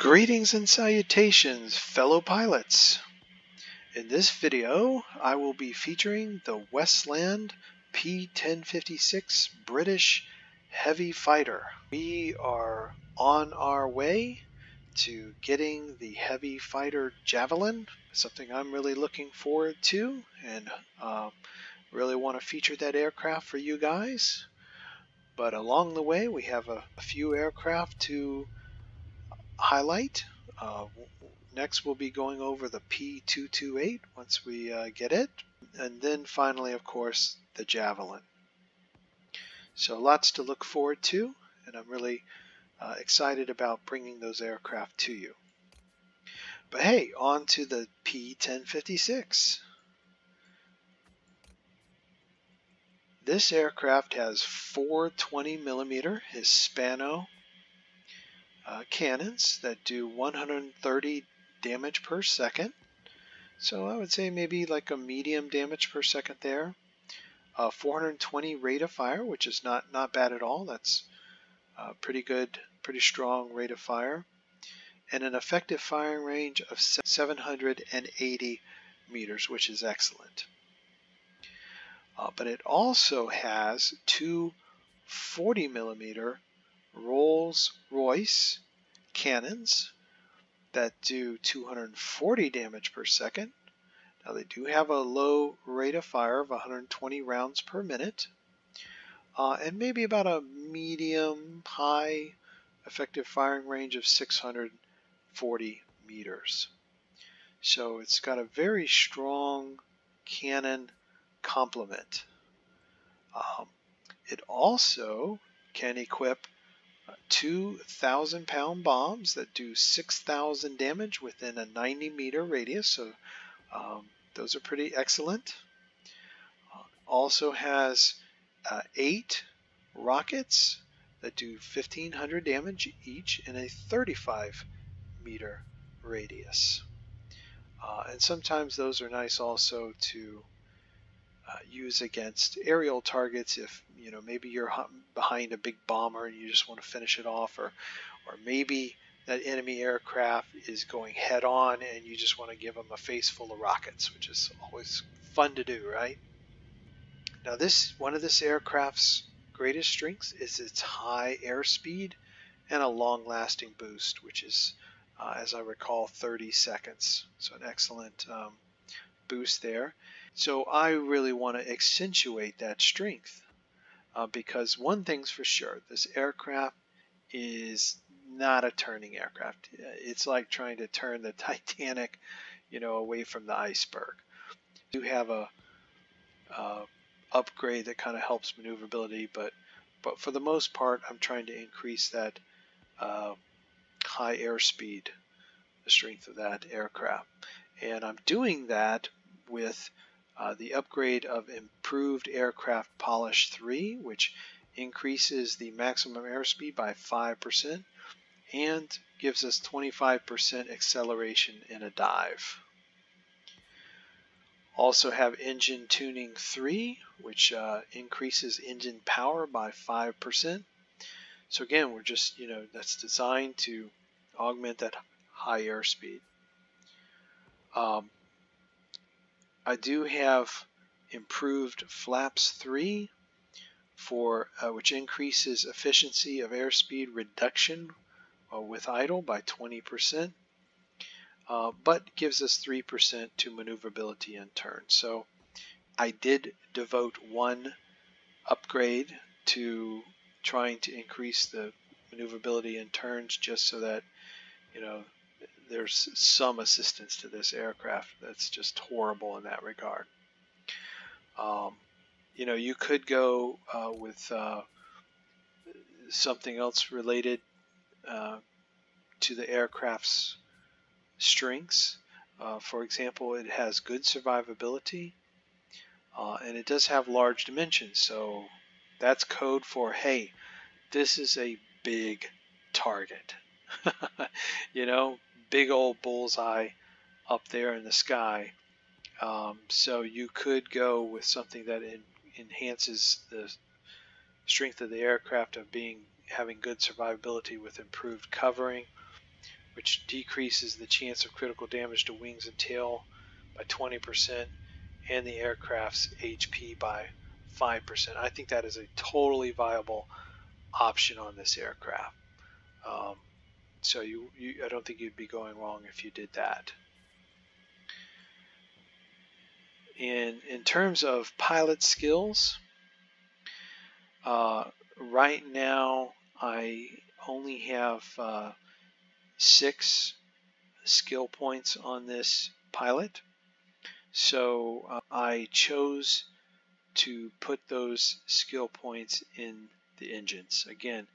Greetings and salutations, fellow pilots. In this video, I will be featuring the Westland P.1056 British heavy fighter. We are on our way to getting the heavy fighter Javelin, something I'm really looking forward to, and really want to feature that aircraft for you guys. But along the way, we have a few aircraft to highlight. Next we'll be going over the P.228 once we get it, and then finally, of course, the Javelin. So lots to look forward to, and I'm really excited about bringing those aircraft to you. But hey, on to the P.1056. This aircraft has 4 20mm Hispano cannons that do 130 damage per second. So I would say maybe like a medium damage per second there. 420 rate of fire, which is not bad at all. That's pretty good, pretty strong rate of fire. And an effective firing range of 780 meters, which is excellent. But it also has 2 40mm Rolls-Royce cannons that do 240 damage per second. Now they do have a low rate of fire of 120 rounds per minute, and maybe about a medium high effective firing range of 640 meters. So it's got a very strong cannon complement. It also can equip 2,000-pound bombs that do 6,000 damage within a 90-meter radius, so those are pretty excellent. Also has 8 rockets that do 1,500 damage each in a 35-meter radius. And sometimes those are nice also to use against aerial targets if maybe you're behind a big bomber and you just want to finish it off, or maybe that enemy aircraft is going head on and you just want to give them a face full of rockets, which is always fun to do, right? Now one of this aircraft's greatest strengths is its high airspeed and a long-lasting boost, which is as I recall 30 seconds, so an excellent boost there. So I really want to accentuate that strength because one thing's for sure, this aircraft is not a turning aircraft. It's like trying to turn the Titanic, away from the iceberg. We do have a upgrade that kind of helps maneuverability, but for the most part, I'm trying to increase that high airspeed, the strength of that aircraft, and I'm doing that with the upgrade of Improved Aircraft Polish 3, which increases the maximum airspeed by 5% and gives us 25% acceleration in a dive. Also have Engine Tuning 3, which increases engine power by 5%. So again, we're just, that's designed to augment that high airspeed. I do have Improved Flaps 3 for which increases efficiency of airspeed reduction with idle by 20%, but gives us 3% to maneuverability in turn. So I did devote one upgrade to trying to increase the maneuverability in turns, just so that there's some assistance to this aircraft that's just horrible in that regard. You could go with something else related to the aircraft's strengths. For example, it has good survivability, and it does have large dimensions, so that's code for, hey, this is a big target. Big old bullseye up there in the sky. So you could go with something that enhances the strength of the aircraft of having good survivability with improved covering, which decreases the chance of critical damage to wings and tail by 20% and the aircraft's HP by 5%. I think that is a totally viable option on this aircraft. So I don't think you'd be going wrong if you did that. In terms of pilot skills, right now I only have 6 skill points on this pilot. So I chose to put those skill points in the engines. Again,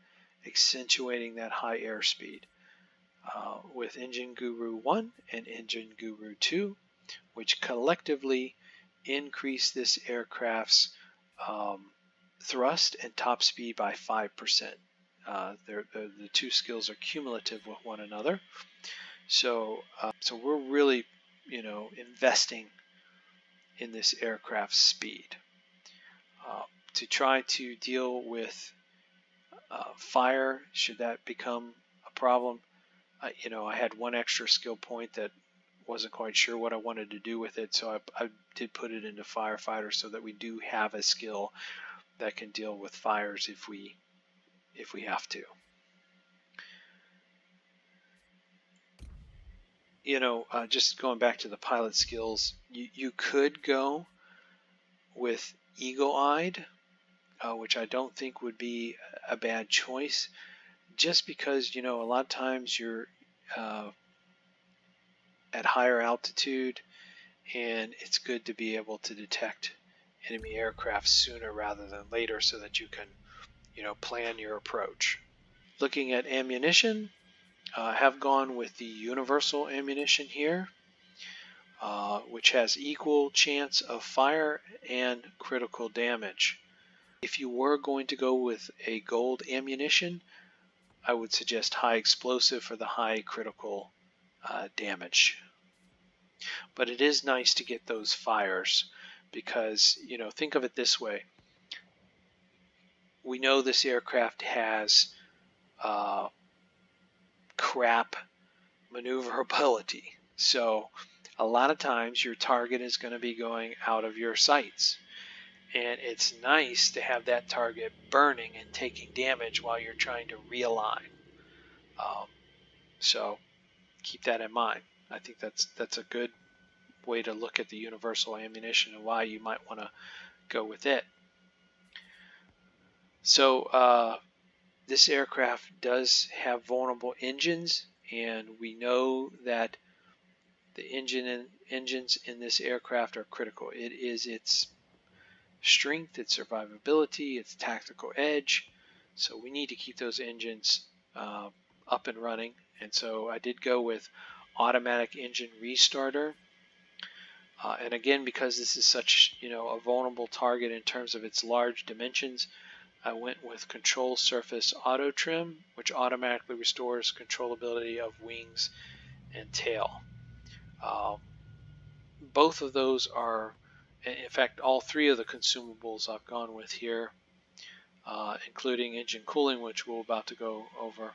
accentuating that high airspeed. With Engine Guru 1 and Engine Guru 2, which collectively increase this aircraft's thrust and top speed by 5%. The two skills are cumulative with one another. So we're really, investing in this aircraft's speed. To try to deal with fire, should that become a problem, I had one extra skill point that wasn't quite sure what I wanted to do with it, so I did put it into firefighter so that we do have a skill that can deal with fires if we have to. Just going back to the pilot skills, you could go with eagle-eyed, which I don't think would be a bad choice, just because a lot of times you're at higher altitude, and it's good to be able to detect enemy aircraft sooner rather than later so that you can plan your approach. Looking at ammunition, I have gone with the universal ammunition here, which has equal chance of fire and critical damage. If you were going to go with a gold ammunition, I would suggest high explosive for the high critical damage. But it is nice to get those fires because, think of it this way. We know this aircraft has crap maneuverability. So a lot of times your target is going to be going out of your sights. And it's nice to have that target burning and taking damage while you're trying to realign. So keep that in mind. I think that's a good way to look at the universal ammunition and why you might want to go with it. So this aircraft does have vulnerable engines, and we know that the engines in this aircraft are critical. It is its strength, its survivability, its tactical edge. So we need to keep those engines up and running. And so I did go with automatic engine restarter. And again, because this is such a vulnerable target in terms of its large dimensions, I went with control surface auto trim, which automatically restores controllability of wings and tail. Both of those are, in fact, all 3 of the consumables I've gone with here, including engine cooling, which we're about to go over,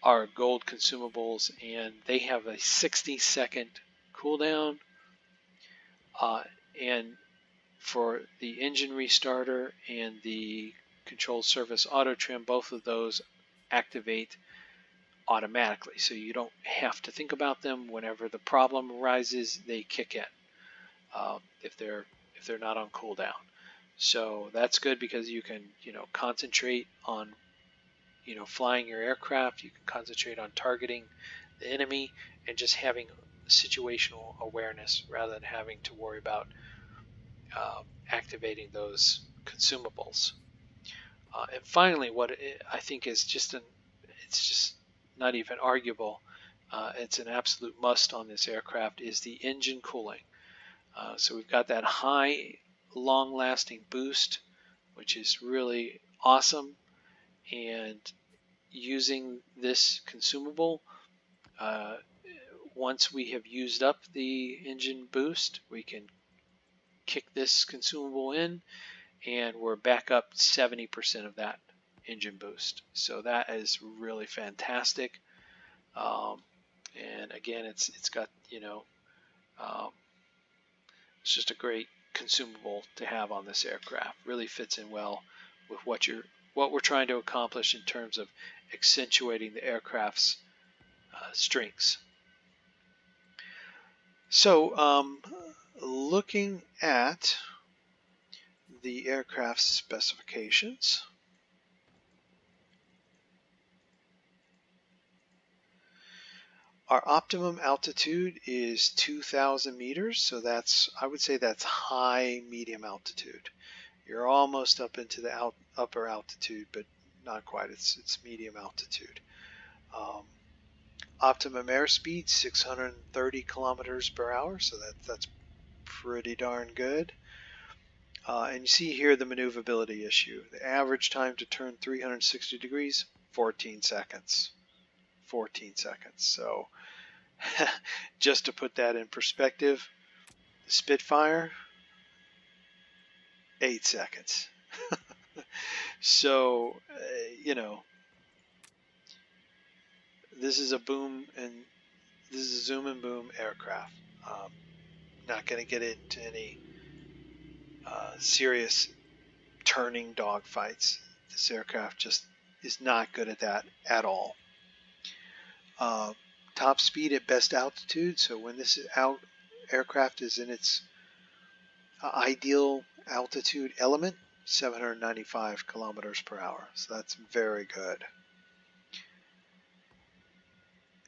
are gold consumables, and they have a 60-second cooldown. And for the engine restarter and the control surface auto trim, both of those activate automatically, so you don't have to think about them. Whenever the problem arises, they kick in if they're not on cooldown. So that's good because you can concentrate on flying your aircraft. You can concentrate on targeting the enemy and just having situational awareness rather than having to worry about activating those consumables. And finally, what I think is it's just not even arguable, it's an absolute must on this aircraft, is the engine cooling. So we've got that high, long-lasting boost, which is really awesome. And using this consumable, once we have used up the engine boost, we can kick this consumable in, and we're back up 70% of that engine boost. So that is really fantastic. Um, and again, it's got, it's just a great consumable to have on this aircraft. Really fits in well with what we're trying to accomplish in terms of accentuating the aircraft's strengths. So, looking at the aircraft specifications, our optimum altitude is 2,000 meters, so I would say that's high medium altitude. You're almost up into the upper altitude, but not quite. It's medium altitude. Optimum airspeed 630 kilometers per hour, so that's pretty darn good. And you see here the maneuverability issue. The average time to turn 360 degrees, 14 seconds. 14 seconds. So just to put that in perspective, the Spitfire, 8 seconds. So, this is a zoom and boom aircraft. Not going to get into any serious turning dogfights. This aircraft just is not good at that at all. Top speed at best altitude. So when this aircraft is in its ideal altitude element, 795 kilometers per hour. So that's very good.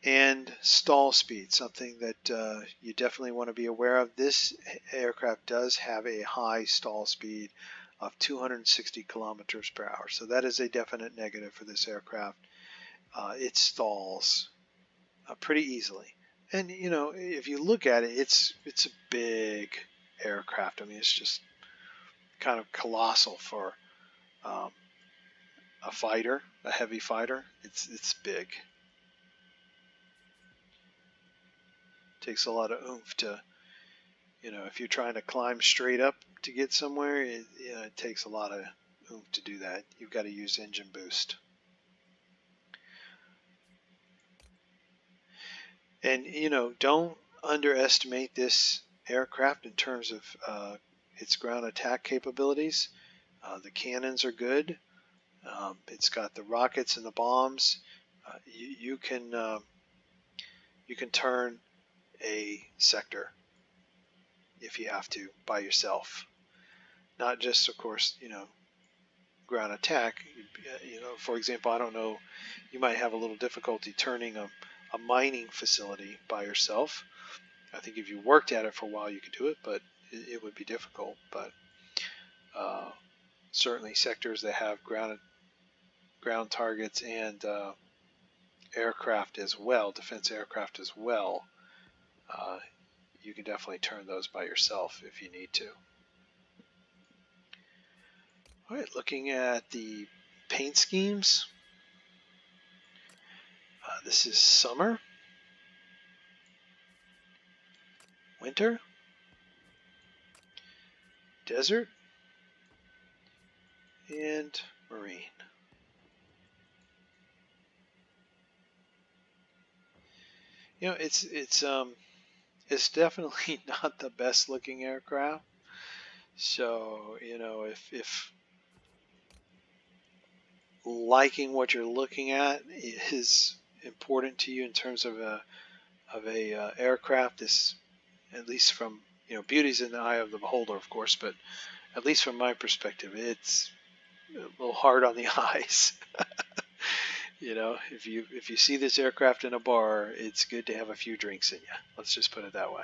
And stall speed, something that you definitely want to be aware of. This aircraft does have a high stall speed of 260 kilometers per hour. So that is a definite negative for this aircraft. It stalls pretty easily. And if you look at it, it's a big aircraft. I mean, it's just kind of colossal for a fighter, a heavy fighter. It's big. Takes a lot of oomph to, if you're trying to climb straight up to get somewhere, it takes a lot of oomph to do that. You've got to use engine boost. And, don't underestimate this aircraft in terms of its ground attack capabilities. The cannons are good. It's got the rockets and the bombs. You can turn a sector if you have to by yourself. Not just, of course, ground attack. For example, I don't know, you might have a little difficulty turning a mining facility by yourself. I think if you worked at it for a while, you could do it, but it would be difficult. But certainly sectors that have ground targets and aircraft as well, defense aircraft as well, you can definitely turn those by yourself if you need to. All right, looking at the paint schemes. This is summer, winter, desert, and marine. It's definitely not the best looking aircraft. So, if liking what you're looking at is important to you in terms of a aircraft, this, at least from, beauty's in the eye of the beholder, of course, but at least from my perspective, it's a little hard on the eyes. If you see this aircraft in a bar, it's good to have a few drinks in you. Let's just put it that way.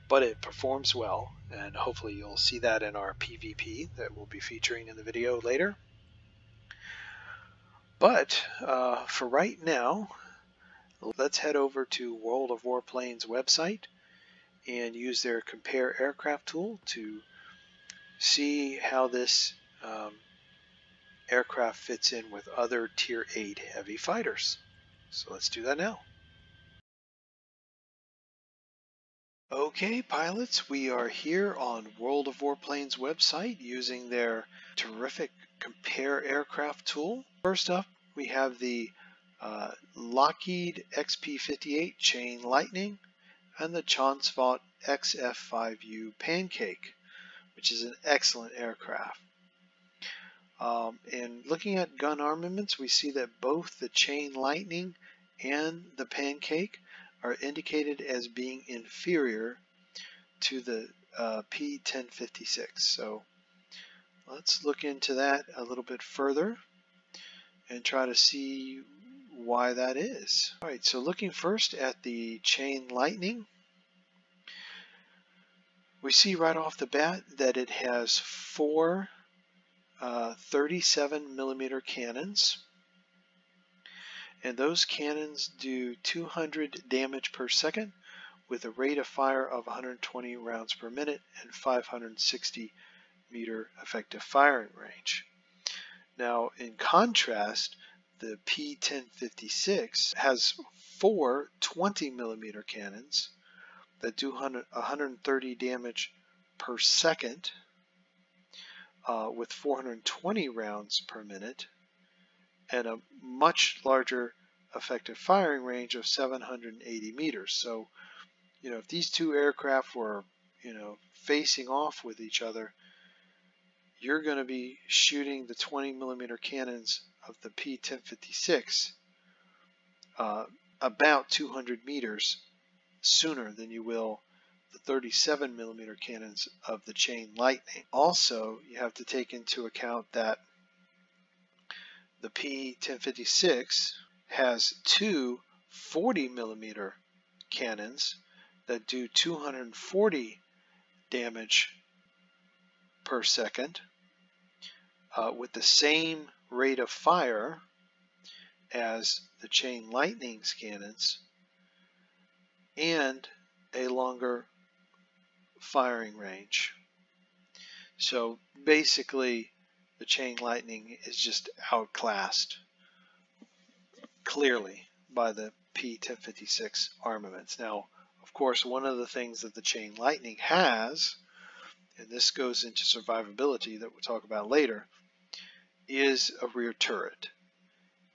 But it performs well, and hopefully you'll see that in our PvP that we'll be featuring in the video later. But for right now, let's head over to World of Warplanes website and use their Compare Aircraft tool to see how this aircraft fits in with other Tier 8 heavy fighters. So let's do that now. Okay, pilots, we are here on World of Warplanes website using their terrific Compare Aircraft tool. First up, we have the Lockheed XP-58 Chain Lightning, and the Chansvat XF-5U Pancake, which is an excellent aircraft. And looking at gun armaments, we see that both the Chain Lightning and the Pancake are indicated as being inferior to the P.1056. So let's look into that a little bit further and try to see why that is. Alright, so looking first at the Chain Lightning, we see right off the bat that it has 4 37mm cannons, and those cannons do 200 damage per second with a rate of fire of 120 rounds per minute and 560 meter effective firing range. Now, in contrast, the P.1056 has 4 20mm cannons that do 130 damage per second with 420 rounds per minute and a much larger effective firing range of 780 meters. So, if these two aircraft were, facing off with each other, you're going to be shooting the 20mm cannons of the P.1056 about 200 meters sooner than you will the 37mm cannons of the Chain Lightning. Also, you have to take into account that the P.1056 has 2 40mm cannons that do 240 damage per second with the same rate of fire as the Chain Lightning's cannons and a longer firing range. So basically, the Chain Lightning is just outclassed clearly by the P.1056 armaments. Now, of course, one of the things that the Chain Lightning has, and this goes into survivability that we'll talk about later, is a rear turret.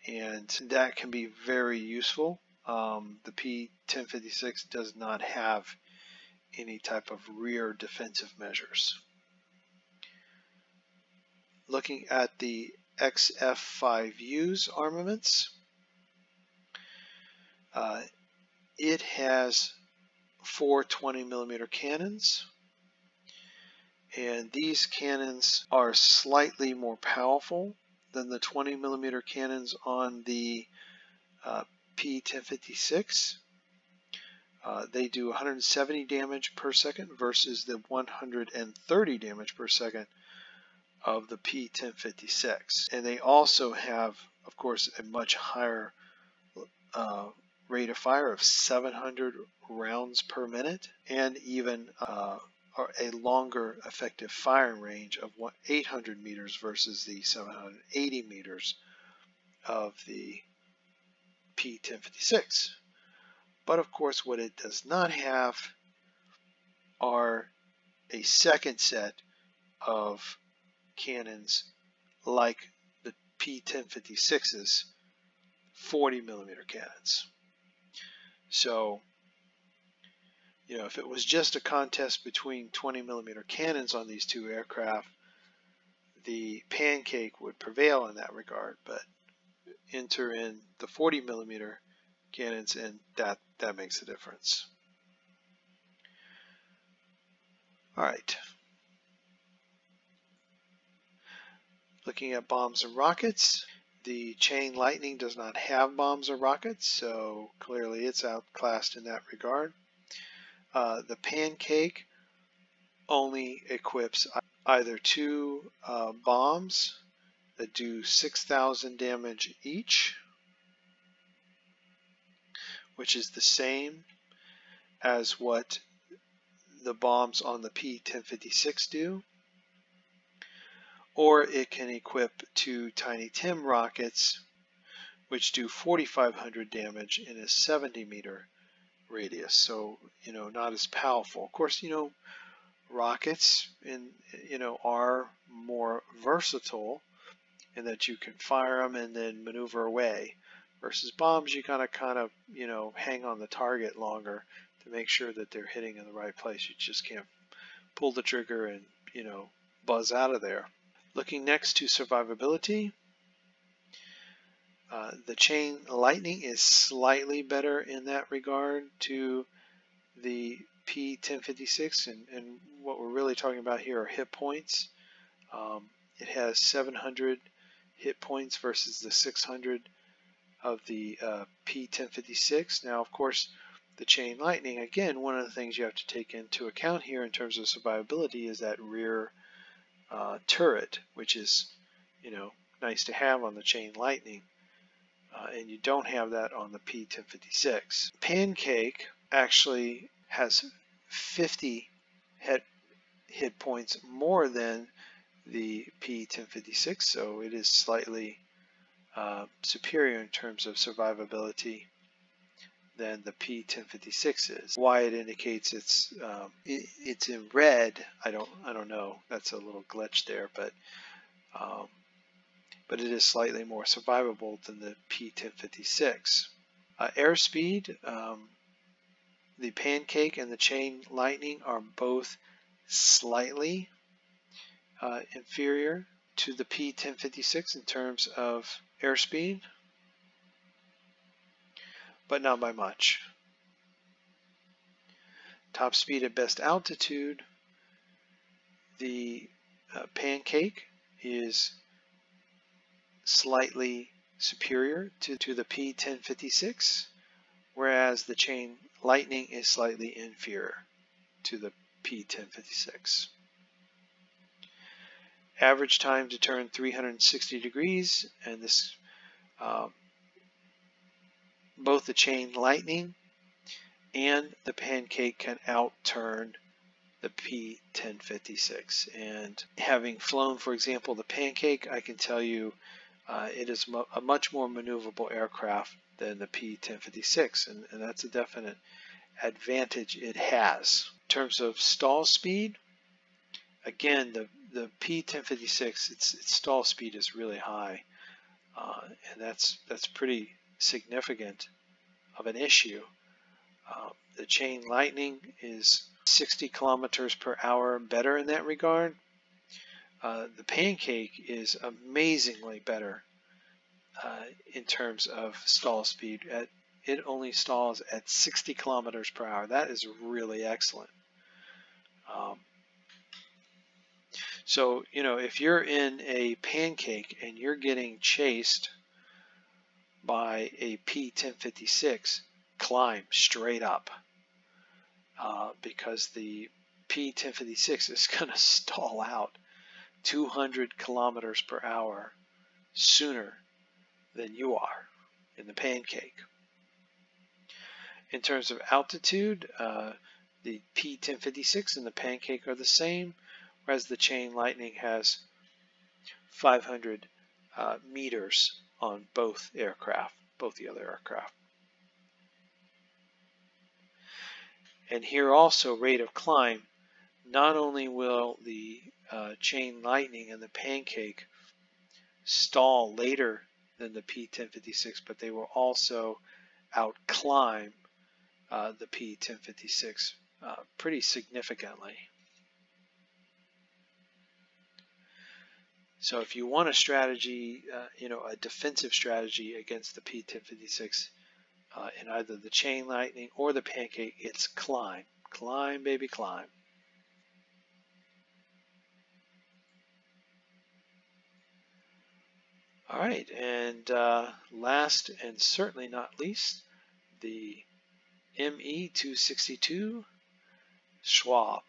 And that can be very useful. The P.1056 does not have any type of rear defensive measures. Looking at the XF-5U's armaments, it has 4 20mm cannons, and these cannons are slightly more powerful than the 20mm cannons on the P.1056. They do 170 damage per second versus the 130 damage per second of the P.1056. And they also have, of course, a much higher rate of fire of 700 rounds per minute, and even a longer effective firing range of 800 meters versus the 780 meters of the P.1056. But of course, what it does not have are a second set of cannons like the P.1056's 40mm cannons. So, if it was just a contest between 20mm cannons on these two aircraft, the Pancake would prevail in that regard, but enter in the 40mm cannons and that makes a difference. Alright. Looking at bombs and rockets, the Chain Lightning does not have bombs or rockets, so clearly it's outclassed in that regard. The Pancake only equips either 2 bombs that do 6,000 damage each, which is the same as what the bombs on the P.1056 do. Or it can equip 2 Tiny Tim rockets, which do 4,500 damage in a 70-meter radius. So, not as powerful. Of course, rockets are more versatile in that you can fire them and then maneuver away. versus bombs, you gotta kind of, you know, hang on the target longer to make sure that they're hitting in the right place. You just can't pull the trigger and, you know, buzz out of there. Looking next to survivability, the chain lightning is slightly better in that regard to the P.1056, and what we're really talking about here are hit points. It has 700 hit points versus the 600 of the P.1056. Now, of course, the chain lightning, again, one of the things you have to take into account here in terms of survivability is that rear turret, which is, you know, nice to have on the chain lightning, and you don't have that on the P.1056. Pancake actually has 50 hit points more than the P.1056, so it is slightly superior in terms of survivability than the P.1056 is. Why it indicates it's in red, I don't know. That's a little glitch there, but it is slightly more survivable than the P.1056. Airspeed, the Pancake and the Chain Lightning are both slightly inferior to the P.1056 in terms of airspeed, but not by much. Top speed at best altitude, the Pancake is slightly superior to the P.1056, whereas the Chain Lightning is slightly inferior to the P.1056. Average time to turn 360 degrees, and this both the Chain Lightning and the Pancake can outturn the P.1056. And having flown, for example, the Pancake, I can tell you it is a much more maneuverable aircraft than the P.1056, and that's a definite advantage it has. In terms of stall speed, again, the P.1056, its stall speed is really high, and that's pretty significant of an issue. The Chain Lightning is 60 kilometers per hour better in that regard. The Pancake is amazingly better in terms of stall speed. It only stalls at 60 kilometers per hour. That is really excellent. So, you know, if you're in a Pancake and you're getting chased by a P.1056, climb straight up, because the P.1056 is going to stall out 200 kilometers per hour sooner than you are in the Pancake. In terms of altitude, the P.1056 and the Pancake are the same, whereas the Chain Lightning has 500 meters on both aircraft, both the other aircraft. And here also, rate of climb. Not only will the Chain Lightning and the Pancake stall later than the P.1056, but they will also outclimb the P.1056 pretty significantly. So if you want a strategy, you know, a defensive strategy against the P.1056 in either the Chain Lightning or the Pancake, it's climb. Climb, baby, climb. All right, and last and certainly not least, the ME-262 Schwab,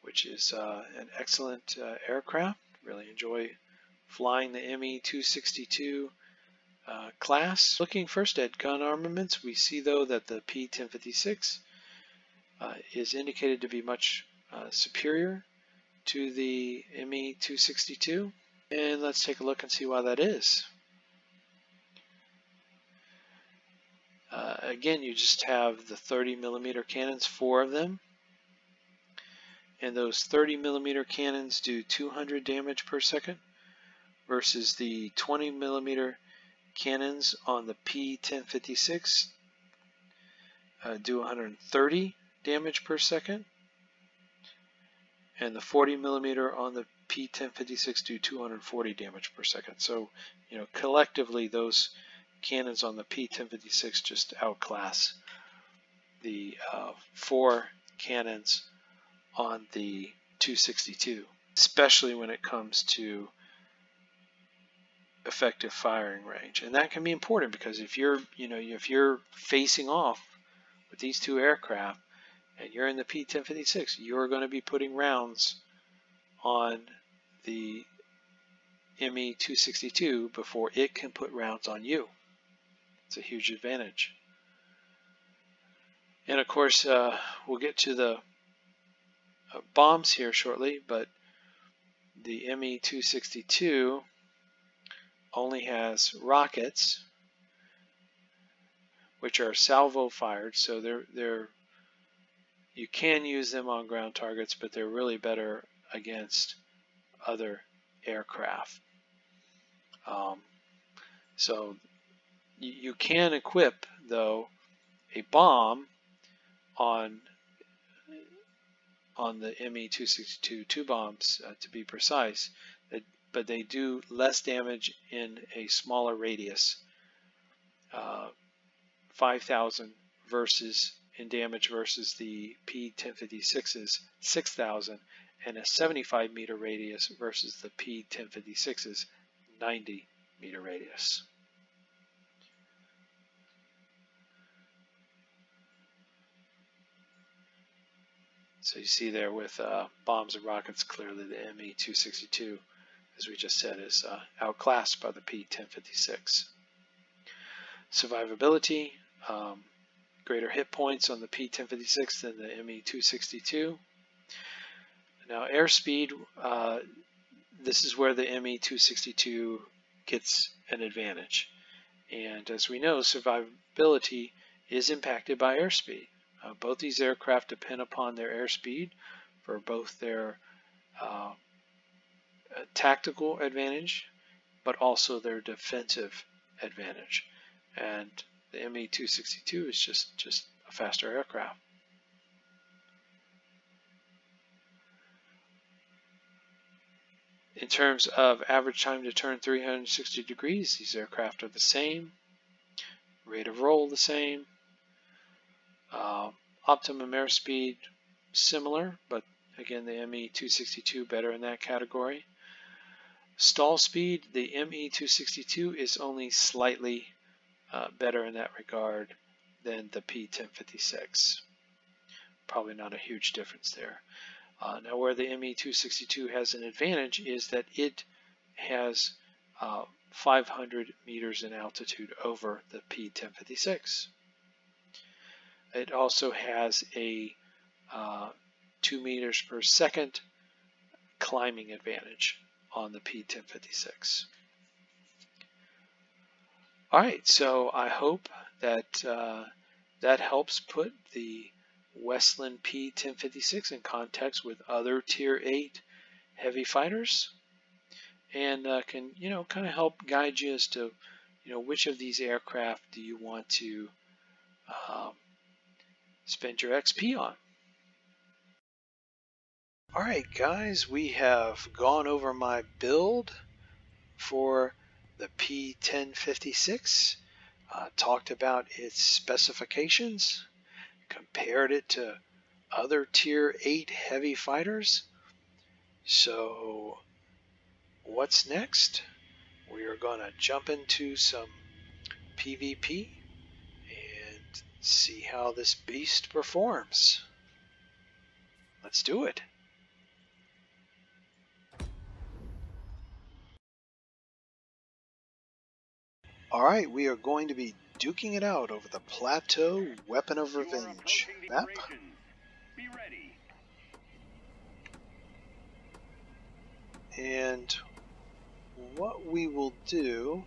which is an excellent aircraft. Really enjoy flying the ME-262 class. Looking first at gun armaments, we see though that the P.1056 is indicated to be much superior to the ME-262, and let's take a look and see why that is. Again, you just have the 30mm cannons, 4 of them, and those 30mm cannons do 200 damage per second versus the 20mm cannons on the P.1056 do 130 damage per second, and the 40 millimeter on the P.1056 do 240 damage per second. So, you know, collectively those cannons on the P.1056 just outclass the 4 cannons on the 262, especially when it comes to effective firing range. And that can be important because if you're facing off with these two aircraft and you're in the P.1056, you're going to be putting rounds on the ME-262 before it can put rounds on you. It's a huge advantage. And of course, we'll get to the bombs here shortly, but the ME-262 only has rockets, which are salvo fired, so you can use them on ground targets, but they're really better against other aircraft. So you can equip, though, a bomb on the ME-262, 2 bombs to be precise, but they do less damage in a smaller radius, 5,000 in damage versus the P.1056's 6,000, and a 75 meter radius versus the P.1056's 90 meter radius. So you see there with bombs and rockets, clearly the ME-262, as we just said, is outclassed by the P.1056. Survivability, greater hit points on the P.1056 than the ME-262. Now airspeed, this is where the ME-262 gets an advantage. And as we know, survivability is impacted by airspeed. Both these aircraft depend upon their airspeed for both their tactical advantage, but also their defensive advantage. And the ME-262 is just a faster aircraft. In terms of average time to turn 360 degrees, these aircraft are the same. Rate of roll the same. Optimum airspeed similar, but again the ME-262 better in that category. Stall speed, the ME-262 is only slightly better in that regard than the P.1056. Probably not a huge difference there. Now where the ME-262 has an advantage is that it has 500 meters in altitude over the P.1056. It also has a 2 meters per second climbing advantage on the P.1056. Alright, so I hope that that helps put the Westland P.1056 in context with other Tier VIII heavy fighters, and can kind of help guide you as to which of these aircraft do you want to spend your XP on. Alright guys, we have gone over my build for the P.1056, talked about its specifications, compared it to other Tier VIII heavy fighters. So what's next? We are going to jump into some PvP and see how this beast performs. Let's do it. Alright, we are going to be duking it out over the Plateau Weapon of Revenge map. Be ready. And what we will do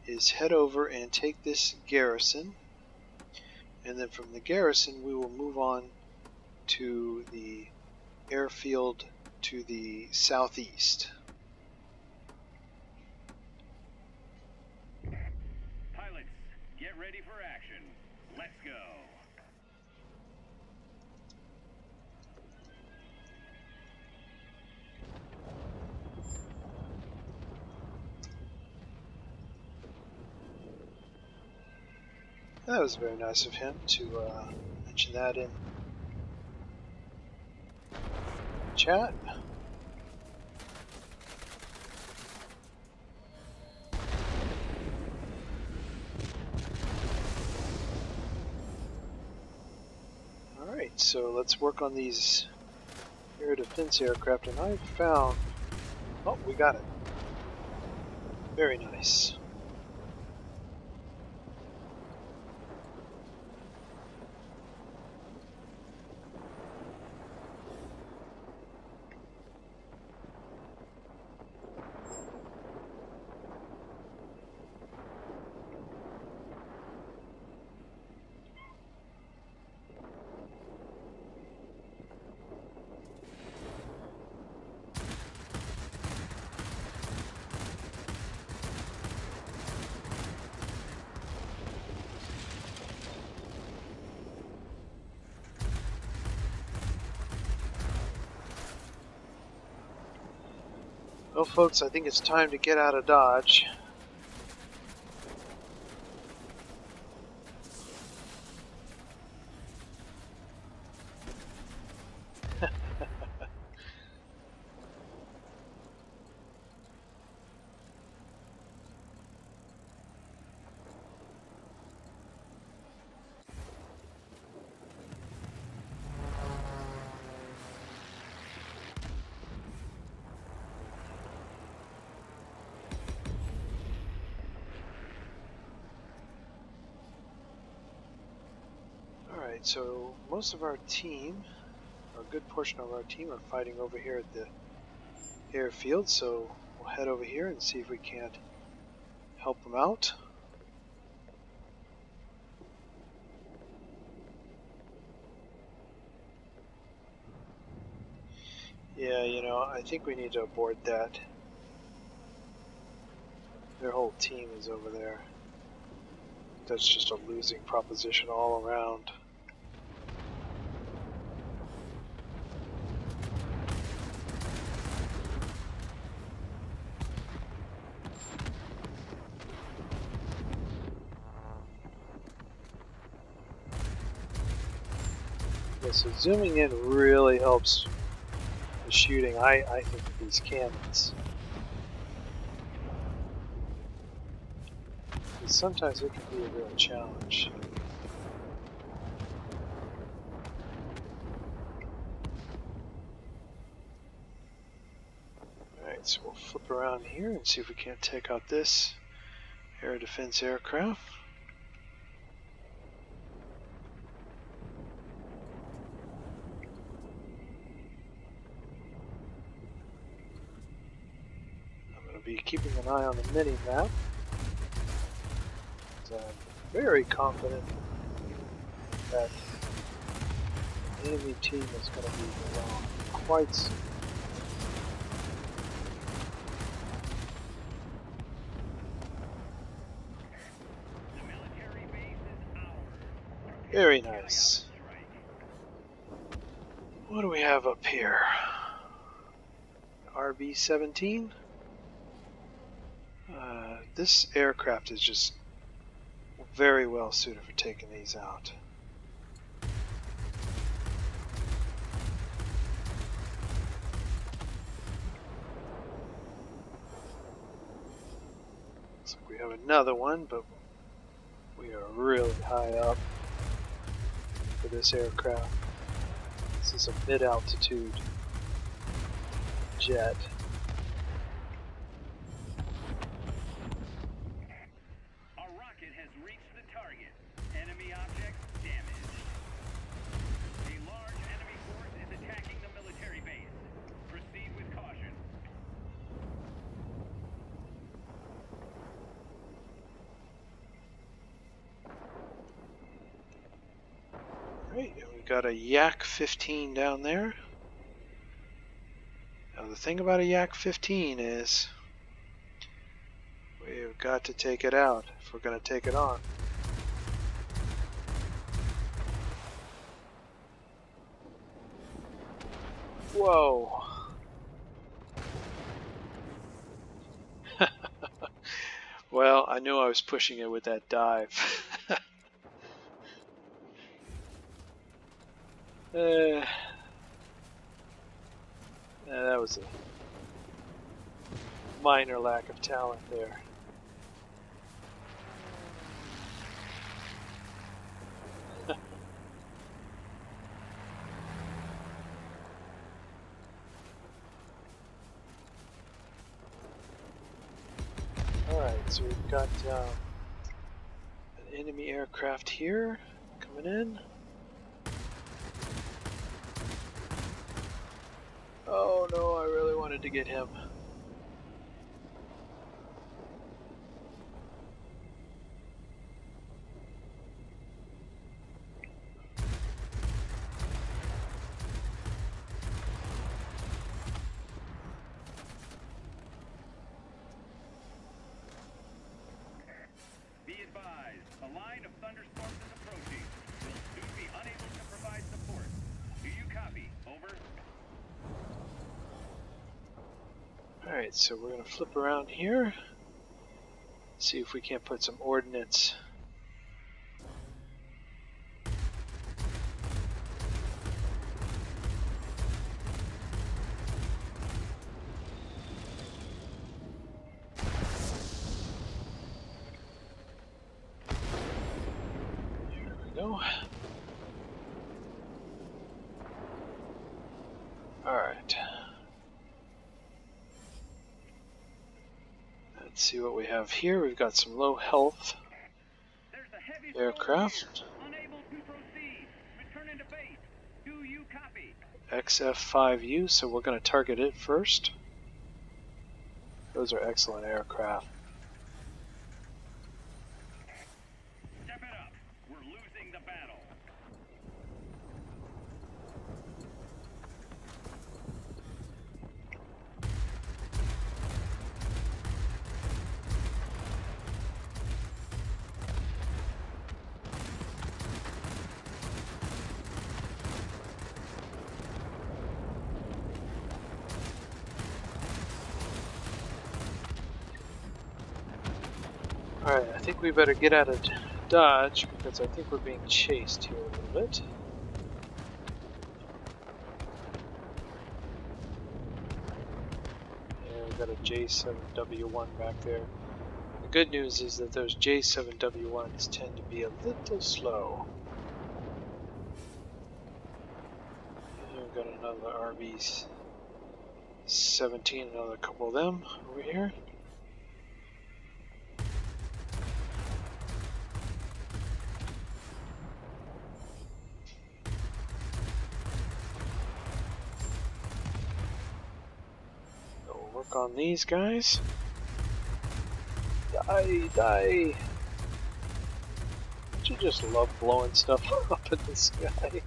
is head over and take this garrison, and then from the garrison we will move on to the airfield to the southeast. That was very nice of him to mention that in chat. Alright, so let's work on these air defense aircraft, and I found... Oh, we got it. Very nice. Well, folks, I think it's time to get out of Dodge. Alright, so most of our team, or a good portion of our team, are fighting over here at the airfield, so we'll head over here and see if we can't help them out. Yeah, you know, I think we need to abort that. Their whole team is over there. That's just a losing proposition all around. Yeah, so zooming in really helps the shooting, I think, of these cannons. Because sometimes it can be a real challenge. Alright, so we'll flip around here and see if we can't take out this air defense aircraft. Be keeping an eye on the mini-map. I'm very confident that the enemy team is going to be around quite soon. Very nice. What do we have up here? RB-17? This aircraft is just very well suited for taking these out. Looks like we have another one, but we are really high up for this aircraft. This is a mid-altitude jet. Right, and we've got a Yak-15 down there. Now the thing about a Yak-15 is we've got to take it out if we're going to take it on. Whoa. Well, I knew I was pushing it with that dive. That was a minor lack of talent there. Alright, so we've got an enemy aircraft here coming in. Oh no, I really wanted to get him. Be advised, a line of thunderstorms is approaching. We'll soon be unable to provide support. Do you copy? Over. Alright, so we're going to flip around here. See if we can't put some ordnance. Here we go. Alright. Let's see what we have here. We've got some low health There's a heavy aircraft. unable to proceed. Return into base. Do you copy? XF5U, so we're going to target it first. Those are excellent aircraft. Step it up. We're losing the battle. Alright, I think we better get out of dodge because I think we're being chased here a little bit. Yeah, we've got a J7W1 back there. The good news is that those J7W1s tend to be a little slow. And we've got another RB-17, another couple of them over here. We'll work on these guys. Die, die! Don't you just love blowing stuff up in the sky?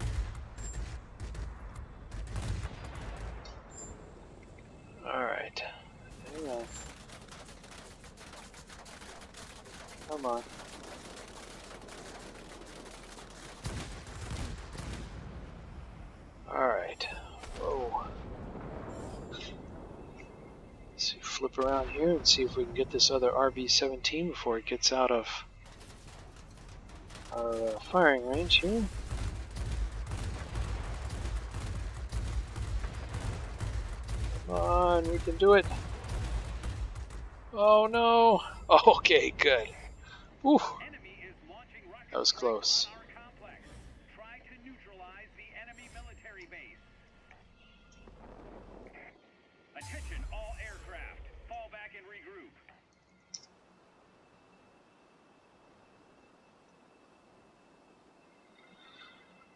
Alright. Hang on. Come on. Alright. Whoa. Let's see, flip around here and see if we can get this other RB-17 before it gets out of our firing range here. Come on, we can do it. Oh no! Okay, good. Whew. Enemy is launching rocket That was close. strikes on our complex. Try to neutralize the enemy military base. Attention all aircraft. Fall back and regroup.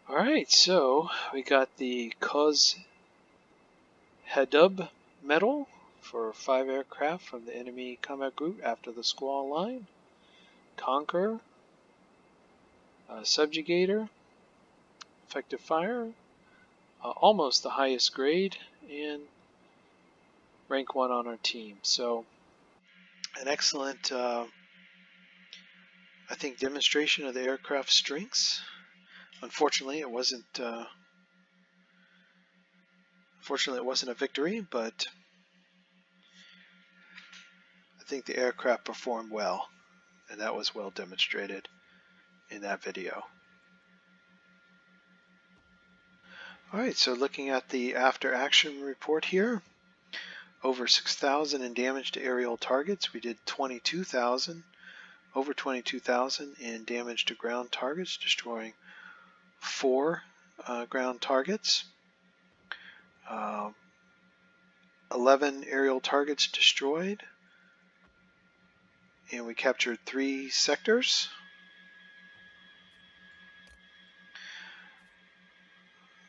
Alright, so we got the Koz Hedub medal for 5 aircraft from the enemy combat group after the squall line. Conqueror, Subjugator, Effective Fire, almost the highest grade, and rank 1 on our team. So an excellent, I think, demonstration of the aircraft strengths. Unfortunately, it wasn't a victory, but I think the aircraft performed well, and that was well demonstrated in that video. Alright, so looking at the after action report here, over 6,000 in damage to aerial targets. We did 22,000, over 22,000 in damage to ground targets, destroying 4 ground targets. 11 aerial targets destroyed, and we captured 3 sectors.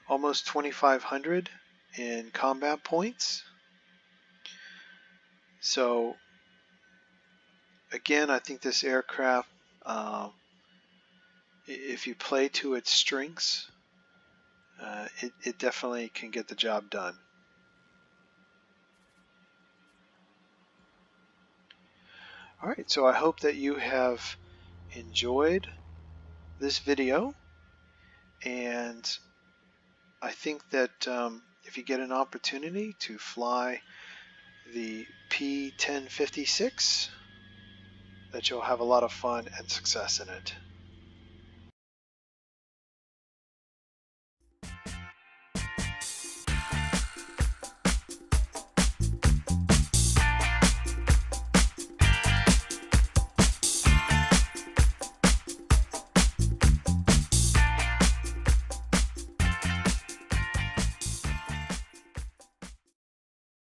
Almost 2,500 in combat points. So again, I think this aircraft, if you play to its strengths, it definitely can get the job done. Alright, so I hope that you have enjoyed this video, and I think that if you get an opportunity to fly the P.1056, that you'll have a lot of fun and success in it.